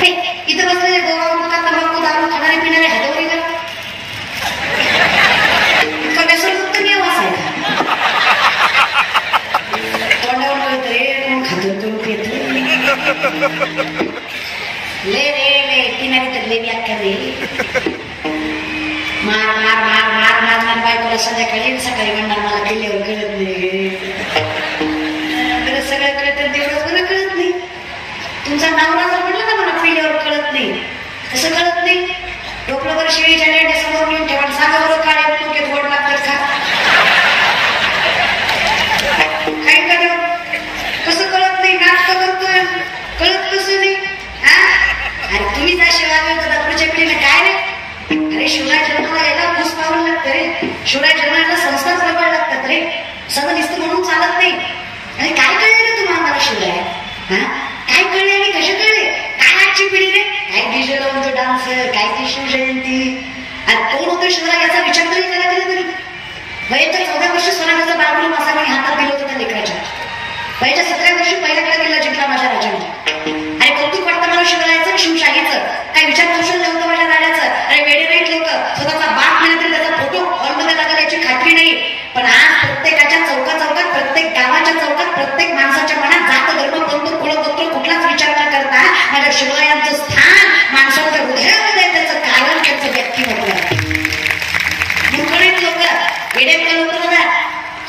इथं बसलेले गोवा गुटखा तंबाखू दारू खाणारे पिणारे हातवरी का व्यसनमुक्त नाही वाचायला तोंडावर कळत रे कोण खातो कोण पित ले रे ले पिणारी तर ले व्याख्या रे मार मार मार मार मार मार बायकोला संध्याकाळी सकाळी म्हणणार मला पिल्यावर कळत नाही सगळं कळतं तेवढंच मला कळत नाही. तुमचा नवरा जर म्हटलं ना मला पिल्यावर कळत नाही कसं कळत नाही डोकळवर शिळीच्या लेंड्या समोर नेऊन ठेवा सांगा बरोबर काळ्या डोक्यात गोड लागतात का काय करा कसं कळत नाही नाटक करतोय कळत कसं नाही हा अरे तुम्ही जा शिवाय तर पुढच्या पिढीने काय रे अरे शिवराय जन्माला यायला भूस पाहावं लागतं रे शिवराय जन्माला संस्कार करावे लागतात रे सगळं दिसतं म्हणून चालत नाही. आणि काय कळले रे तुम्हाला मला शिवराय हा काय कळले आणि कसे कळले काय आजची पिढी रे काय डीजे लावून तो डान्स काय ती शिवजयंती आणि कोण होतं शिवराय याचा विचार तरी करा तरी वयाच्या 14 वर्ष स्वराज्याचा बाळगुरू मासाने हातात दिलं होतं त्या लेकराच्या वयाच्या 17 वर्षी पहिल्याकडे गेला जिंकला माझ्या राजाने आणि कौतुक वाटतं मला शिवरायाचं शिवशाहीचं काय विचार कौशल्य होतं माझ्या राजाचं अरे वेडे नाहीत लोक स्वतःचा बाप म्हणा तरी त्याचा फोटो हॉलमध्ये लागला याची खात्री नाही. पण आज प्रत्येकाच्या चौकात प्रत्येक गावाच्या चौकात प्रत्येक माणसाच्या मनात जात धर्म पंथ कुळ गोत्र कुठलाच विचार न करता माझ्या शिवरायांचं स्थान माणसाच्या हृदयामध्ये त्याचं कारण त्याचं व्यक्तिमत्व मुळकळीत लोक वेडेपणा लोक बघा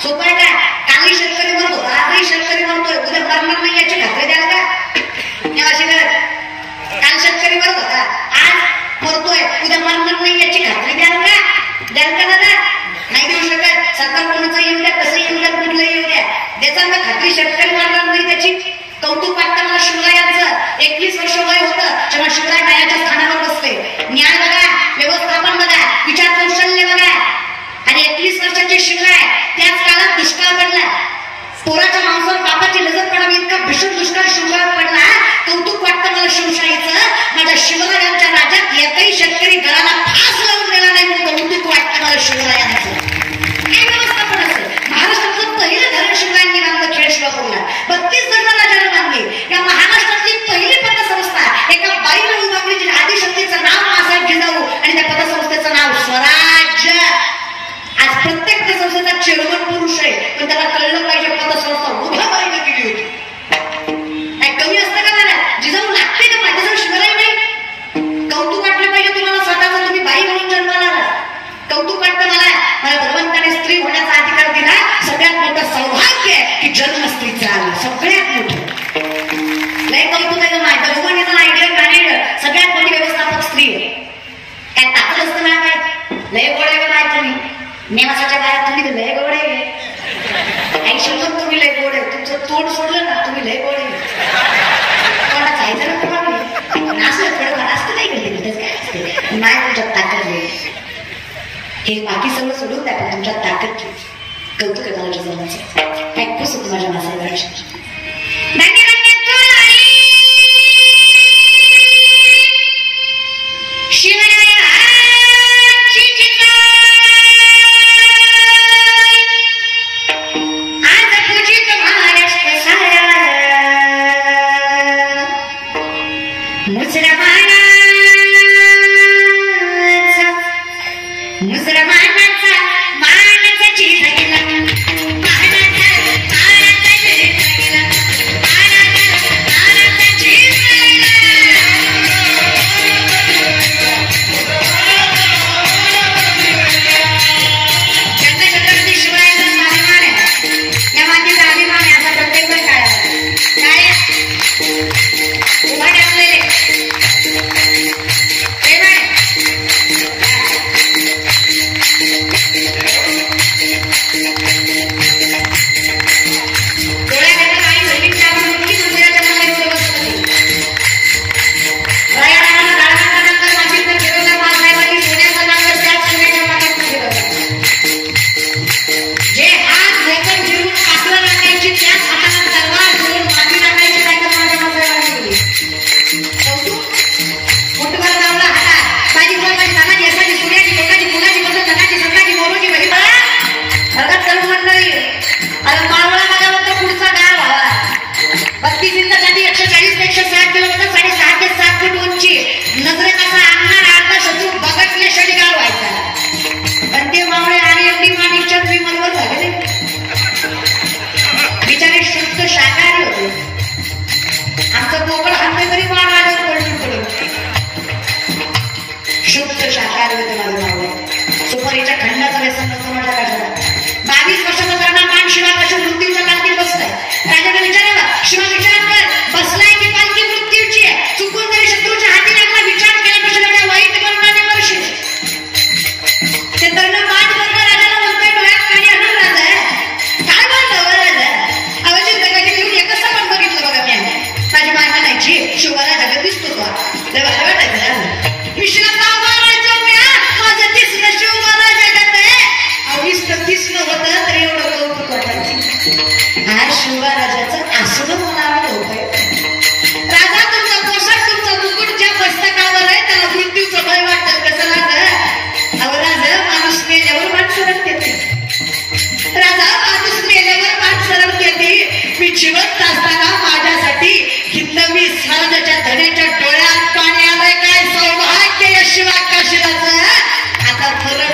सोपं आहे का कालही शेतकरी म्हणतो आजही शेतकरी म्हणतोय उद्या मरणार नाही याची खात्री द्याल का अशी करत काल शेतकरी म्हणत होता आज मरतोय उद्या मरणार नाही याची खात्री द्याल का दादा नाही देऊ शकत सरकार कोणाचं येऊ द्या कसं येऊ द्या कुठलं येऊ द्या देताना खात्री शेतकरी मारणार नाही त्याची कौतुक वाटतं मला शिवरायांचं 21 वर्ष वय होतं जेव्हा शिवराय न्यायाच्या स्थानावर बसले न्याय बघा व्यवस्थापन बघा विचार कौशल्य बघा आणि 21 वर्षाचे शिवराय त्याच काळात दुष्काळ पडला पोराच्या मांसावर बापाची नजर पडावी इतका भीषण दुष्काळ शिवरायात पडला. कौतुक वाटतं मला शिवशाहीचं माझ्या शिवरायांच्या राज्यात एकही शेतकरी घराला फास लावून गेला नाही म्हणून कौतुक वाटतं मला शिवरायांचं. काय व्यवस्थापन असेल महाराष्ट्रातलं पहिलं धरण शिवरायांनी बांधलं खेळशिवापूरला 32 जण राजाला बांधले या महाराष्ट्रातली पहिली पतसंस्था एका बाईला उभारली जी आदिशक्तीचं नाव मासाहेब जिजाऊ आणि त्या पतसंस्थेचं नाव स्वराज्य. आज प्रत्येक पतसंस्थेचा चेअरमन पुरुष आहे पण त्याला कळलं पाहिजे पतसंस्था उभा बाईने केली होती. काय कमी असतं का मला जिजाऊ लागते का माझ्याजवळ शिवराय नाही कौतुक वाटलं पाहिजे तुम्हाला स्वतःचं तुम्ही बाई म्हणून जन्माला कौतुक वाटतं मला भगवंताने स्त्री होण्याचा अधिकार दिला. सगळ्यात मोठं सौभाग्य आहे की जन्म स्त्रीचा आला सगळ्यात मोठं लय कौतुक आहे माझ्या भगवानीचा आयडिया मॅनेजर सगळ्यात मोठी व्यवस्थापक स्त्री आहे. काय ताकद असतं ना काय लय गोड आहे काय तुम्ही नेवासाच्या बाहेर तुम्ही लय गोड आहे आई शिल्लक तुम्ही लय गोड आहे तुमचं तोंड सोडलं ना तुम्ही लय गोड आहे कोणाला जायचं ना तुम्हाला असलं थोडं असतं नाही कधी काय असते नाही तुमच्यात ताकद आहे हे बाकी सगळं सोडून द्या पण तुमच्यात ताकद कौतुक आहे मला जिजाऊचं काय खुश होतं माझ्या मासाहेबांची. उभा ठेवलेले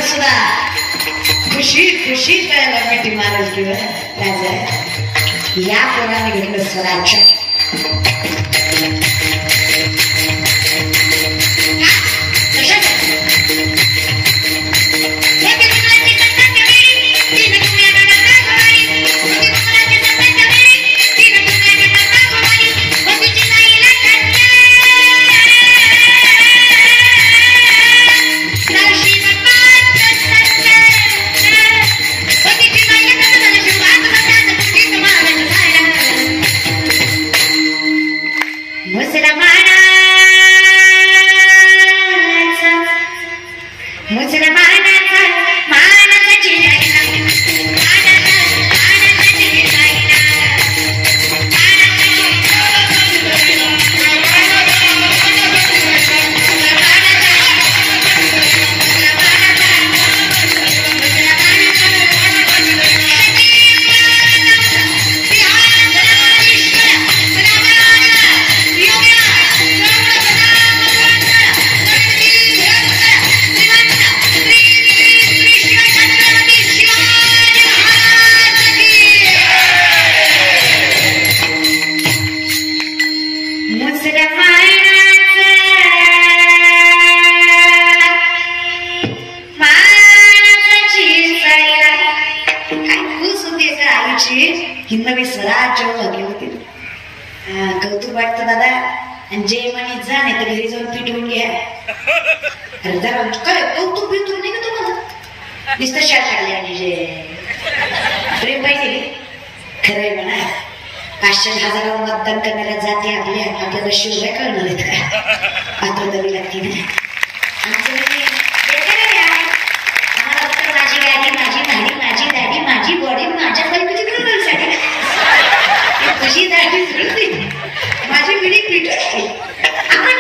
सुद्धा खुशी खुशी करायला मिठी मारेल किंवा राजा या पोराने घेतलं स्वराज्य नवी स्वराज्य लागली होती. कौतुक वाटतं दादा. आणि जे म्हणे जा नाही तर घरी जाऊन पिटवून घ्या. अरे जरा काय कौतुक बितूक नाही का तुम्हाला? नुसतं शाट काढले आणि जे प्रेम पाहिजे खरंय म्हणा. 500,000 मतदान करणाऱ्या जाती आपल्याला शिवराय कळणार आहेत का? पात्र द्यावी लागते ना. आम्हाला फक्त माझी गाडी माझी गाडी माझी दाढी माझी बॉडी माझ्या बायकोची करण्यासाठी कशी दाढी जुळते माझी पिढी पीठ आपण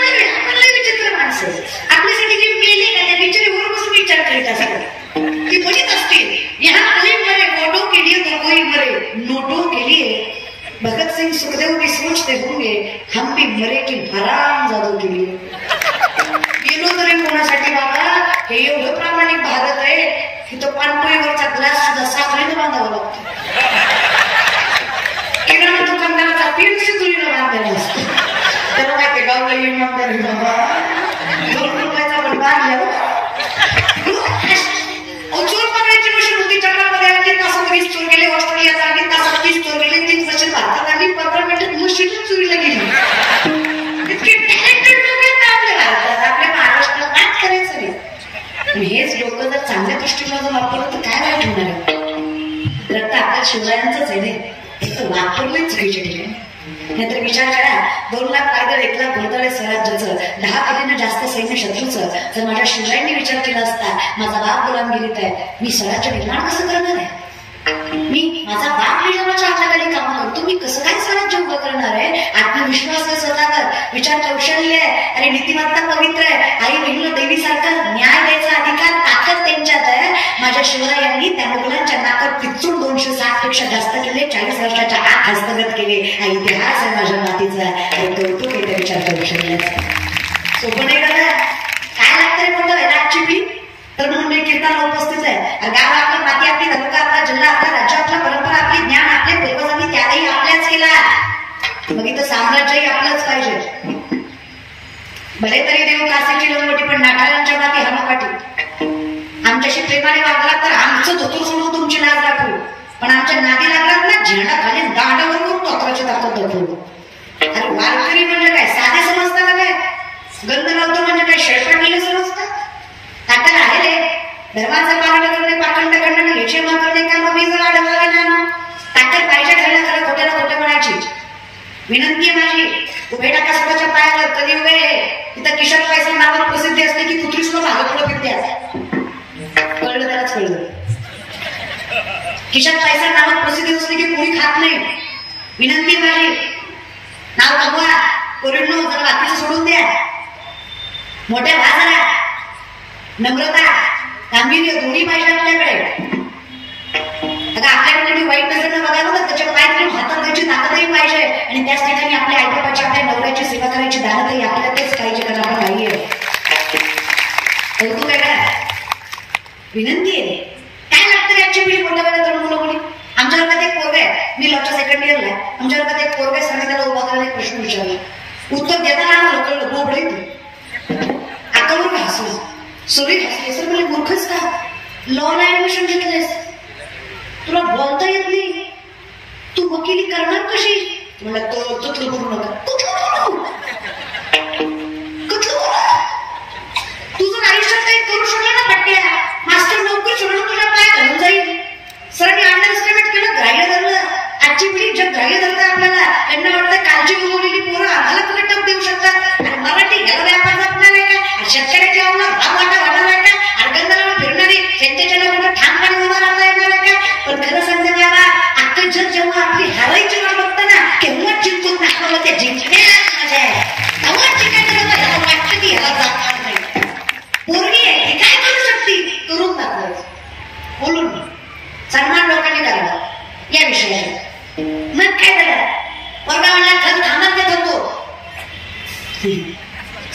विचित्र माणसं आपल्यासाठी जे मेले का त्या बिचारीवर बसून विचार करीत असतात ती बरीच असते. यहाँ कोई मरे वोटों के लिए तो कोई मरे नोटों के लिए. भगत सिंह सुखदेव भी सोचते होंगे हम भी मरे की हराम जादू के लिए. गेलो तरी कोणासाठी बाबा हे एवढं प्रामाणिक भारत आहे की तो पाणपोळीवरचा ग्लास सुद्धा साखरेने बांधावा लागतो. किराणा दुकानदाराचा पीठ शिजुरीला बांधलेला असतो. त्याला माहिती गावला इमानदार बाबा 2 रुपयाचा पण बांधल्या. चोर पकडायची मशीन होती चक्रामध्ये 3 तासात 20 चोर गेले. ऑस्ट्रेलियात 3 तासात 30 चोर गेले. 3 वर्षात भारतात आली 15 मिनिटात मशीनच चोरीला गेली. इतके टॅलेंटेड लोक आहेत ना आपल्या भारतात. आपल्या महाराष्ट्रात काय करायचं नाही. हेच लोक जर चांगल्या दृष्टीकोनातून वापरलं तर काय वाईट होणार आहे. रक्त आपल्या शिवरायांचंच आहे नाही वापरलंच चुकीच्या ठिकाणी. नाहीतर विचार करा 2 लाख पायदळ 1 लाख घोटाळे स्वराज्याचं 10 पटीनं जास्त सैन्य शत्रूचं जर माझ्या शिवरायांनी विचार केला असता माझा बाप गुलामगिरीत आहे मी स्वराज्य निर्माण कसं करणार आहे. मी माझा बाप निजामाच्या हाताखाली कामं करतो मी कसं काय स्वराज्य उभं करणार आहे. आत्मविश्वास आहे स्वतःवर विचार कौशल्य आहे आणि नीतिमत्ता पवित्र आहे. आई बहिणीला देवीसारखा न्याय द्यायचा अधिकार ताकद त्यांच्यात आहे. माझ्या शिवरायांनी त्या मुघलांच्या नाकात पिचून 260 पेक्षा जास्त केले. 40 वर्षाच्या आत हस्तगत केले. हा इतिहास आहे माझ्या मातीचा. कौतुक आहे त्या विचार कौशल्याचा. सोपं नाही करणार. काय लागतं रे मोठं राजची पी तर म्हणून मी कीर्तनाला उपस्थित आहे. गाव आपली माती आपली तालुका आपला जिल्हा आपला राज्य आपला परंपरा आपली ज्ञान आपले पूर्वजांनी त्यागही आपल्याच केला. मग इथं साम्राज्यही आपलंच पाहिजे. भले तरी देऊ काशीची लंगोटी पण नाटाळांच्या माती हानोकाठी. आमच्याशी प्रेमाने वागलात तर आमचं धोतर सोडून तुमची लाज राखू. पण आमच्या नादी लागलात ना झेंडा खाली दांडावर करून तोत्राची ताकद दाखवू. अरे वारकरी म्हणजे काय साधे समजता का काय? गंध लावतो म्हणजे काय शेळपाटलेलं समजतं? ताकद आहे रे. धर्माचं पालन करणे पाखंड करणं याचे मन करणे का मग मी जर आढळावे ना ताकद पाहिजे खरं खरं खोट्याला खोटं म्हणायची. विनंती आहे माझी उभे टाका स्वतःच्या पायावर. कधी उभे तिथं किशन पैसा नावात प्रसिद्धी असते की कुत्री सुद्धा भाग पुढे फिरते. कळलं त्यालाच कळलं. किशन पैसा नावात प्रसिद्धी असते की कोणी खात नाही. विनंती माझी नाव कमवा पोरींनो जरा बाकीचं सोडून द्या. मोठ्या बाजारा नम्रता गांभीर्य दोन्ही पाहिजे आपल्याकडे. आता आपल्याकडे तुम्ही वाईट नजरेनं बघायला ना त्याच्या पायात हातात द्यायची ताकदही पाहिजे आणि त्याच ठिकाणी आपल्या आईबापाची आपल्या नवऱ्याची सेवा करायची दानतही आपल्यालाच पाहिजे कारण आपण बाई आहे. कौतुक आहे का? विनंती आहे. काय लागतं रे आजची पिढी मोठ्या वेळेला तर मुलं मुली. आमच्या वर्गात एक पोरगा आहे, मी लॉच्या सेकंड इयरला आहे. आमच्या वर्गात एक पोरगा आहे, सरांनी त्याला उभा करायला एक प्रश्न विचारला. उत्तर देताना आम्हाला कळलं बोबडे तू. आता बरोबर हसू सगळी हसले. सर म्हणजे मूर्खच का, लॉला ऍडमिशन घेतलेस, तुला बोलता येत नाही, तू वकिली करणार कशी. म्हणलं तो तुतलं बोलू नका. तू जर आयुष्यात काही करू शकला ना पट्ट्या, मास्टर नोकरी सोडून तुझ्या पाय घालून जाईल. सरांनी अंडरस्टिमेट केलं, ग्राह्य धरलं. आजची पिढी जग ग्राह्य धरतं आपल्याला. त्यांना वाटतं कालची उगवलेली पोरं आम्हाला फुकट टप देऊ शकतात. आणि मराठी याला व्यापार जपणार आहे का, शेतकऱ्याची आवडा भाव वाटा वाढणार आहे का, अर्गंधराला फिरणारी त्यांच्या कुठं ठामपणे उभा राहता येणार आहे का. पण खरं सांगते बाबा, अख्खं जग जेव्हा आपली हरायची वाट बघतं ना, तेव्हा जिंकून दाखवलं ते जिंकण्यालाच मजा आहे. तेव्हा जिंकायचं ह्याला वाटतं की ह्याला जाणार नाही. पोरगी आहे ती काय करू शकते, करून दाखवायचं, बोलून सन्मान लोकांनी करावा या विषयाला. मग काय झालं, वर्गा म्हणला खत थांबत ते करतो,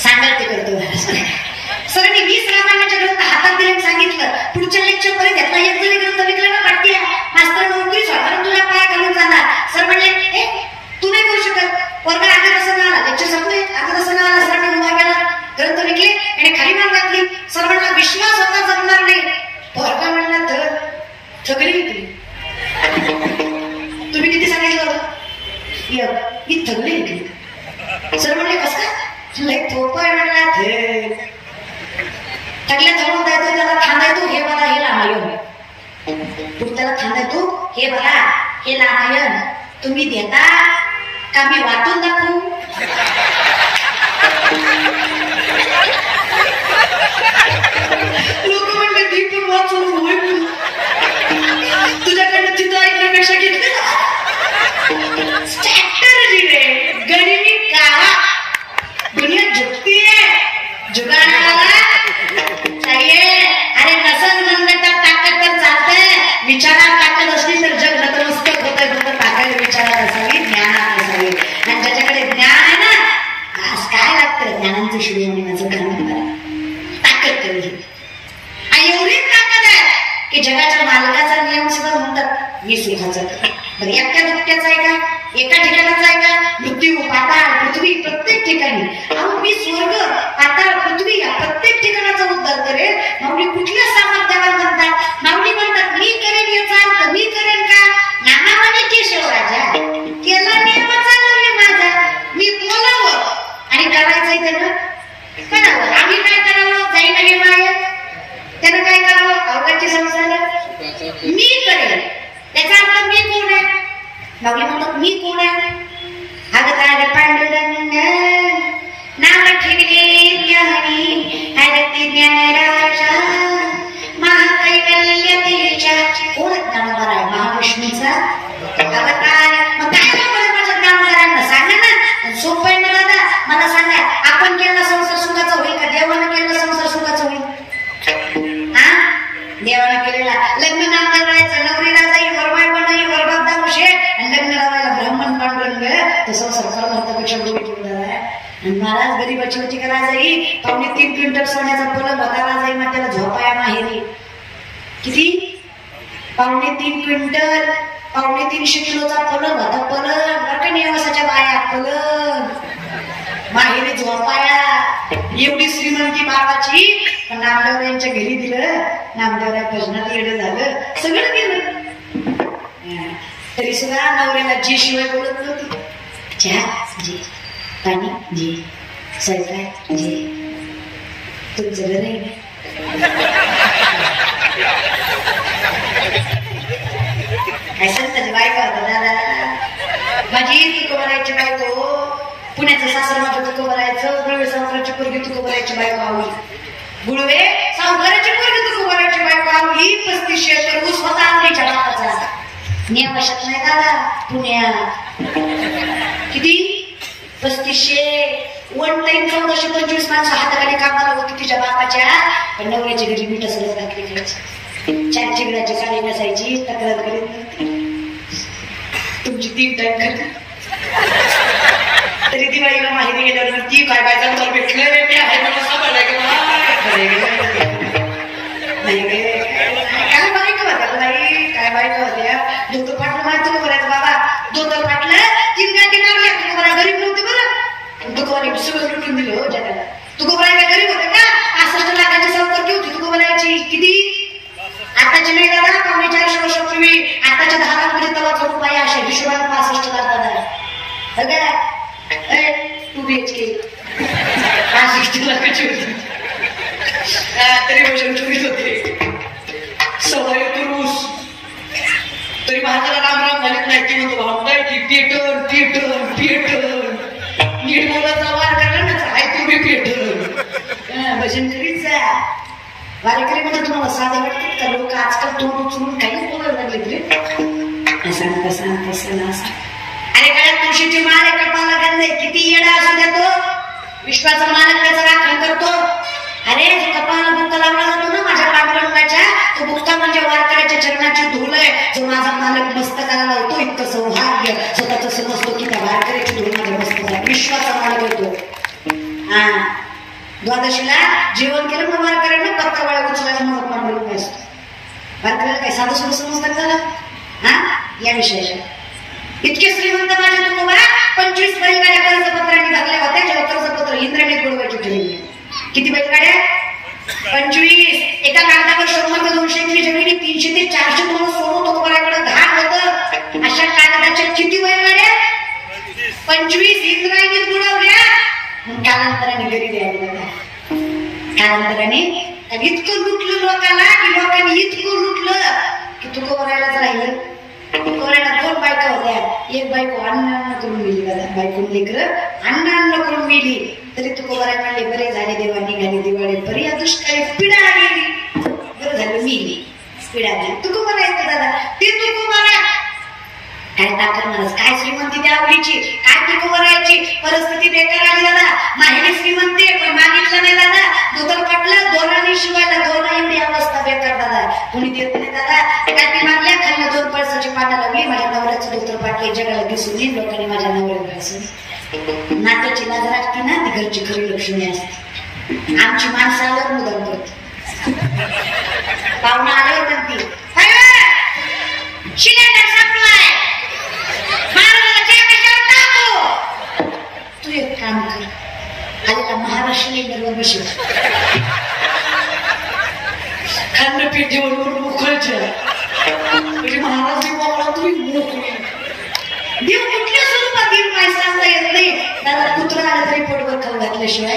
सांगाल ते करतो. सरांनी 20 रामायणाच्या ग्रंथ हातात दिले, सांगितलं पुढच्या लेक्चर पर्यंत घेतला. एक जरी ग्रंथ विकला ना पाट्या, मास्तर नोकरी सोडणार तुझ्या पाया घालून जाणार. सर म्हणले तू नाही करू शकत. वर्ग आधी कसं आला, लेक्चर संपले, आता कसं आला. सरांनी उभा केला, ग्रंथ विकले आणि खाली मान घातली. सर म्हणला विश्वास होता जमणार नाही. वर्ग म्हणला तर सगळी विकली. तुम्ही किती सांगितलं होतं, मी थगडी विकली. सर म्हणले कस काय, थोपाय म्हणला थगल्या थोडून द्यायचं, त्याला थांबायचो हे बघा हे रामायण, त्याला थांबायचो हे बघा हे रामायण. तुम्ही देता का मी वाटून दाखवू. लोक म्हणले ती पण वाचून होईल, तुझ्याकडनं तिथं ऐकण्यापेक्षा घेतलं स्ट्रॅटर्जी रे. गरिबी गावा दुनिया झुकती है, जुगाडाला चाहिए. अरे नसल मनगटात ताकद तर चालतंय, विचारात ताकद असली तर जग नतमस्तक होतंय. फक्त ताकद विचारात असावी, ज्ञानात असावी. आणि ज्याच्याकडे ज्ञान आहे ना, आज काय लागतं, ज्ञानांचं शिडी म्हणण्याचं काम ताकद करू. आणि एवढीच ताकद आहे की जगाच्या मालकाचा नियम सुद्धा म्हणतात मी सुखाचा. बरं एकट्या दुकट्याचा आहे का, एका ठिकाणाचा आहे का, मृत्यू पाताळ पृथ्वी प्रत्येक ठिकाणी. अहो मी स्वर्ग पाताळ पृथ्वी या प्रत्येक ठिकाणाचा उद्धार करेल. माऊली कुठल्या सामर्थ्यावर म्हणतात, माऊली म्हणतात मी करेन याचा अर्थ मी करेन का, नामाने केशवराजा केला नियम चालवले माझा. मी बोलावं आणि करायचंय त्यानं करावं. आम्ही काय करावं, जाईन हे माय त्यानं काय करावं, अवघाची संसार मी करेन. त्याचा अर्थ मी कोण आहे, माऊली म्हणतात मी कोण आहे. अगतार पांडुरंग नाव ठेवले ज्ञानी, हरती ज्ञानराजा महाकैवल्य तेजा. कोण ज्ञानोबा आहे, महाविष्णूचा अवतार. मग काय बरं माझ्या ज्ञानोबारांना सांगा ना, सोपं आहे ना दादा. मला सांगा, आपण केला संसार सुखाचा होईल का, देवानं केला संसार सुखाचा होईल. देवाला केलेला लग्न नाम करायचं, नवरीला जाईल वरमाय बनाई वरबाप दाऊ शेठ, आणि लग्न लावायला ब्राह्मण पांडुरंग तो संसार करण्यापेक्षा गोळी ठेवला आहे. आणि महाराज गरीबाची होती का राजाई, 2.5 क्विंटल सोन्याचा पलंग होता राजाई. मग त्याला झोपाया माहेरी किती, 2.5 क्विंटल 350 किलोचा पलंग होता. पलंग बरं का निवासाच्या बाया, पलंग माहेरी झोपाया. एवढी श्रीमंती बाबाची. पण नामदेव यांच्या घरी दिलं, नामदेवरा भजनात येडं झालं, सगळं गेलं. तरी सुद्धा नवऱ्याला जी शिवाय बोलत नव्हती. चहा जी, पाणी जी, स्वयंपाक जी, तुमचं घर आहे ना. काय संताची बायको होता दादा, माझी तुक भरायची बायको. पुण्याचं सासर माझं तुक भरायचं. गुळवे सावकाराची पोरगी तुक भरायची बायको आवली. गुळवे सावकाराची पोरगी तुक भरायची बायको आवली. 35 एकर ऊस होता आमच्या बापाचा. नेवाशात नाही दादा, पुण्यात किती 3500. वन टाइम 1425 माणसं हाताखाली कामाला होती तिच्या बापाच्या. पण नवऱ्याची घरी मीठ असं घातली घ्यायची. 4 चिगडाची साडी नसायची, तक्रार करीत नव्हती. तुमची 3 टाइम करते. तरी दिवाळीला माहिती गेल्यावर ती काय काय चांगलं भेटलं रे, ते आहे मला सांभाळायला नाही. तुकोबराय सगळं लुटून दिलं हो जगाला. तुकोबराय काय गरीब होते का? 65 लाखाची संपत्ती होती तुकोबरायची. किती? आताची नाही दादा, 450 वर्षापूर्वी आताच्या 10 लाख मध्ये तवाच रुपये अशा हिशोबाने 65 लाख दादा. बघा 2 BHK 65 लाखाची होती. तरी भजन चोरीत होते. सवय पुरुष तरी महाराजाला रामराम झालीत नाही. ती म्हणतो भावताय की पेटन पेटन पेटन नीट बोलाचा वार करणार ना आहे तुम्ही पेटन. भजन करीत जा. वारेकरी म्हणजे तुम्हाला साधे वाटतात का? लोक आजकाल तोंड उचलून काही बोलायला लागले तरी असं कसं कसं असं. अरे काय तुळशीची माळ आहे, कपाळाला गंध आहे, किती येडा असू द्या तो विश्वाचा मालक त्याचा राखण करतो. अरे जो कपाळाला बुक्का लावला जातो ना माझ्या पांडुरंगाच्या, तो बुक्का म्हणजे वारकऱ्याच्या चरणाची धूल आहे. जो माझा मालक मस्तकाला लावतो इतकं सौभाग्य स्वतःच समजतो की त्या वारकऱ्याची धूल माझ्या मस्तकाला. विश्वाचा मालक होतो. हा द्वादशीला जेवण केलं मग वारकऱ्यानं पत्तावळ्या उचलायला मग पांडुरंग असतो. वारकऱ्याला काय साधं सुरू समजतात का? हा या विषयाच्या इतके श्रीमंत माझ्या तुकोबा 25 बैलगाड्या कर्जपत्रांनी भरल्या होत्या. जेव्हा कर्जपत्र इंद्राने बुडवायची ठरली. किती बैलगाड्या? 25. एका कागदावर 100 200 जमिनी 300 ते 400 म्हणून सोनं तुकोबाकडे घाट होतं. अशा कागदाच्या किती बैलगाड्या? 25 इंद्राने बुडवल्या. कालांतराने गरीब यायला. कालांतराने इतकं लुटलं लोकांना की लोकांनी इतकं लुटलं की तुकोबारायलाच राहिलं. तुकोबारायला 2 बायका होत्या. एक बायको अन्न करून मिली दादा. बायकोन लेकर अन्न करून मिली तरी तुकोबाराय म्हणले बरे झाले देवा निघाली दिवाळी परी या दुष्काळी पिढा गेली. बरं झालं मिली पिढा गेली. तुकोबाराय दादा ते तुकोबाराय काय ताकद म्हणस काय श्रीमंती त्या आवडीची काय तुकोबारायची परिस्थिती बेकार आली दादा. माहिती श्रीमंती पण मागितलं नाही दादा. दुधार पटलं दोरांनी शिवायला दोरा एवढी अवस्था बेकार दादा. कोणी देत नाही दादा. काय ती मागल्या खाल्लं 2 पैशाची पाटा लागली. माझ्या नवऱ्याचं धोतर पाटले जगाला दिसून येईल. लोकांनी माझ्या नवऱ्याला दिसून नात्याची लाज राखते ना ती घरची खरी लक्ष्मी असते. आमची माणसं आल्यावर मुदाम करते. पाहुणा आल्यावर म्हणते सिलेंडर संपलाय तू एक काम कर आलेला महाराष्ट्र सिलेंडरवर बसेल खाल्लं पीठ जेवण मोकळायचं म्हणजे महाराज मोकळा तुम्ही मोकळे. देव कुठल्या स्वरूपात देव काय सांगता येत नाही दादा. कुत्रा आला तरी पोटभर खाऊ घातल्याशिवाय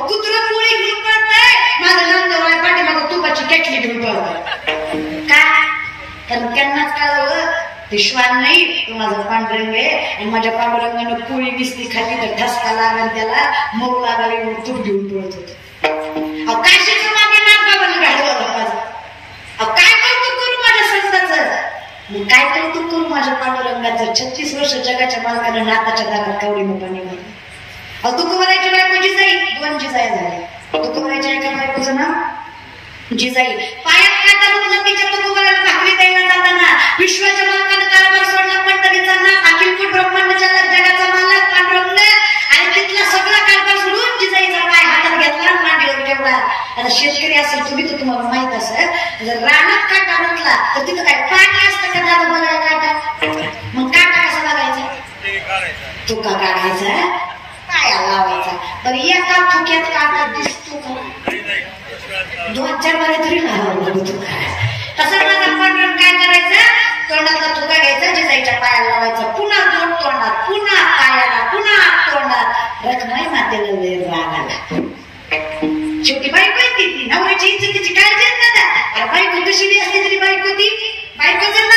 कुत्रा पोळी घेऊन पळताय. माझं नंदवाय पाठीमागं तुपाची केटली घेऊन पळताय का? कारण त्यांनाच कळावं ते श्वान नाही तो माझा पांडुरंग आहे. आणि माझ्या पांडुरंगानं पोळी दिसली खाली तर ठसका लागला त्याला मऊ लागावी म्हणून तूप घेऊन पळत होत. काशीचं मागे नागबाबाला घालवलं माझं. काय कौतुक करू माझ्या संताचं. मग काय कौतुक करू माझ्या पांडुरंगाचं. 36 वर्ष जगाच्या मालकानं नाताच्या दारात कवडी पाणी मारलं. तुकोबारायची बायको जिजाई 2 जिजाई झाल्या. तुकोबारायच्या एका बायकोचं नाव जिजाई. पायात काटा म्हणून तिच्या तुकोबाराला भाकरी द्यायला जाताना विश्वाच्या मालकानं कारभार सोडला. पंढरीचा नाम अखिलपूर ब्रह्मांडाच्या जगाचा मालक पांडुरंग आणि तिथला सगळा कारभार सोडून जिजाईचा पाय हातात घेतला मांडीवर ठेवला. आता शेतकरी असेल तुम्ही तर तुम्हाला माहित असेल जर रानात काटा म्हटला तर तिथं काय पाणी असतं का दादा बघायला काटा. मग काटा कसा बघायचा? तुका काढायचा पाया लावायचा. पण एका थुक्यात काटा दिसतो का? 2-4 बारे तरी लावावं तुका. तसं माझा पांडुरंग काय करायचं तोंडातला तुका घ्यायचा जिजाईच्या पायाला लावायचा. पुन्हा 2 तोंडात पुन्हा पायाला पुन्हा तोंडात. रखमाई मातेला लय राग आला. शेवटी बायको येते ती नवऱ्याची इज्जतीची काळजी दादा. अरे बायको कशी असली तरी बायको ती बायको जर